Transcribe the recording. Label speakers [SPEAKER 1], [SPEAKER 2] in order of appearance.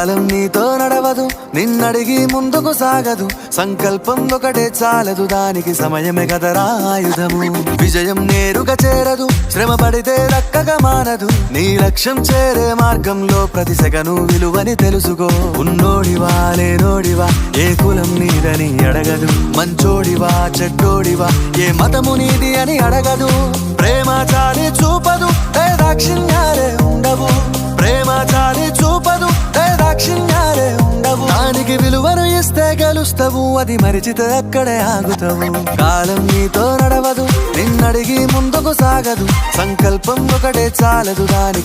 [SPEAKER 1] కాలం నీతో నడవదు, నిన్నడిగి ముందుకు సాగదు. సంకల్పం ఒకటే చాలదు, దానికి సమయమే కదరా ఆయుధము. విజయం నేరుగా చేరదు, శ్రమ పడితే దక్కగా మానదు. నీ లక్ష్యం చేరే మార్గంలో ప్రతి సెకను విలువని తెలుసుకో. ఉన్నోడివా లేనోడివా, ఏ కులం నీదని అడగదు. మంచోడివా చెడ్డోడివా, ఏ మతము నీది అని అడగదు. ప్రేమ చాలి చూపదు, ఏ దాక్షిణ్యాలే ఉండవు. ప్రేమ చాలి చూపదు, ఏ దాక్షిణ్యాలే ఉండవు. దానికి విలువను ఇస్తే గెలుస్తావు, అది మరిచితే అక్కడే ఆగుతావు. కాలం నీతో నడవదు, నిన్నడిగి ముందుకు సాగదు. సంకల్పం ఒకటే చాలదు, దానికి